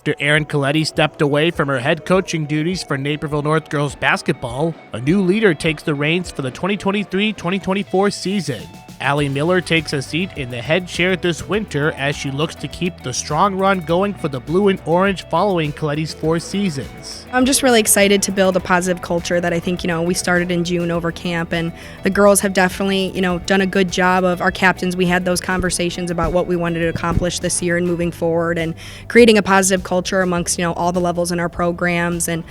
After Erin Coletti stepped away from her head coaching duties for Naperville North Girls Basketball, a new leader takes the reins for the 2023-2024 season. Aly Miller takes a seat in the head chair this winter as she looks to keep the strong run going for the blue and orange following Coletti's 4 seasons. I'm just really excited to build a positive culture that I think, we started in June over camp, and the girls have definitely, done a good job of our captains. We had those conversations about what we wanted to accomplish this year and moving forward and creating a positive culture amongst, all the levels in our programs and,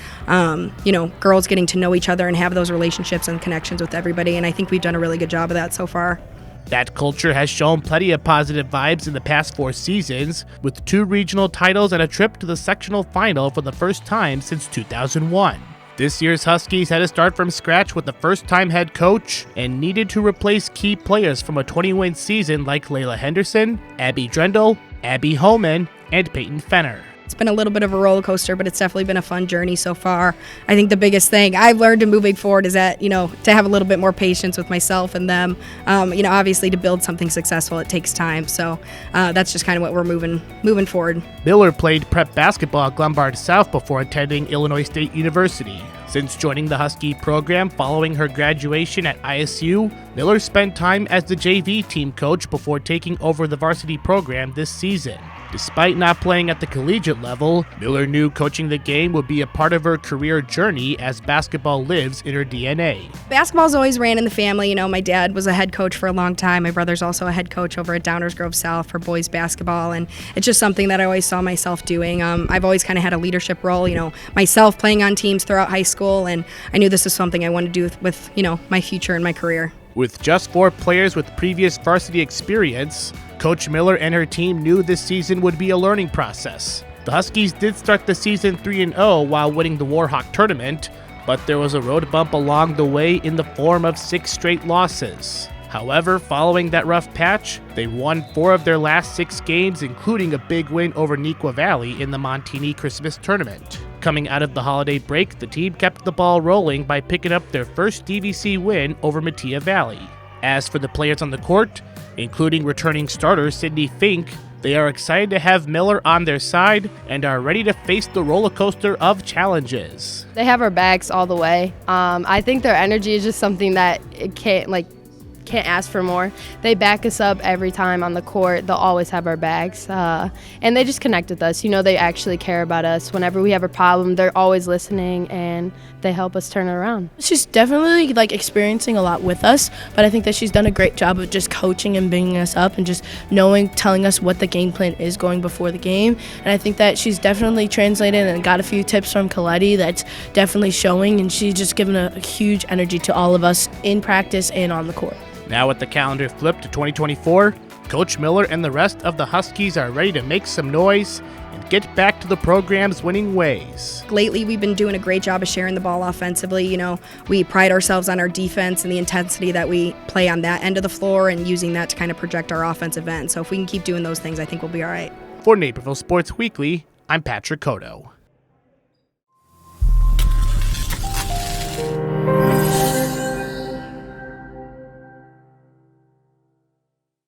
girls getting to know each other and have those relationships and connections with everybody. And I think we've done a really good job of that so far. That culture has shown plenty of positive vibes in the past 4 seasons, with 2 regional titles and a trip to the sectional final for the first time since 2001. This year's Huskies had to start from scratch with the first-time head coach and needed to replace key players from a 20-win season like Layla Henderson, Drendel, Homan, and Peyton Fenner. It's been a little bit of a roller coaster, but it's definitely been a fun journey so far. I think the biggest thing I've learned in moving forward is that, to have a little bit more patience with myself and them. Obviously to build something successful, it takes time. So that's just kind of what we're moving forward. Miller played prep basketball at Glenbard South before attending Illinois State University. Since joining the Husky program following her graduation at ISU, Miller spent time as the JV team coach before taking over the varsity program this season. Despite not playing at the collegiate level, Miller knew coaching the game would be a part of her career journey as basketball lives in her DNA. Basketball's always ran in the family. My dad was a head coach for a long time. My brother's also a head coach over at Downers Grove South for boys basketball, and it's just something that I always saw myself doing. I've always kind of had a leadership role, myself playing on teams throughout high school, and I knew this was something I wanted to do with my future and my career. With just 4 players with previous varsity experience, Coach Miller and her team knew this season would be a learning process. The Huskies did start the season 3-0 while winning the Warhawk tournament, but there was a road bump along the way in the form of 6 straight losses. However, following that rough patch, they won 4 of their last 6 games, including a big win over Neuqua Valley in the Montini Christmas tournament. Coming out of the holiday break, the team kept the ball rolling by picking up their first DVC win over Metea Valley. As for the players on the court, including returning starter Sydney Fink, they are excited to have Miller on their side and are ready to face the roller coaster of challenges. They have our backs all the way. I think their energy is just something that it can't ask for more. They back us up every time on the court. They'll always have our backs. And they just connect with us. They actually care about us. Whenever we have a problem, they're always listening and they help us turn it around. She's definitely experiencing a lot with us, but I think that she's done a great job of just coaching and bringing us up and just telling us what the game plan is going before the game. And I think that she's definitely translated and got a few tips from Coletti that's definitely showing, and she's just given a huge energy to all of us in practice and on the court. Now with the calendar flipped to 2024, Coach Miller and the rest of the Huskies are ready to make some noise and get back to the program's winning ways. Lately, we've been doing a great job of sharing the ball offensively. We pride ourselves on our defense and the intensity that we play on that end of the floor and using that to kind of project our offensive end. So if we can keep doing those things, I think we'll be all right. For Naperville Sports Weekly, I'm Patrick Cotto.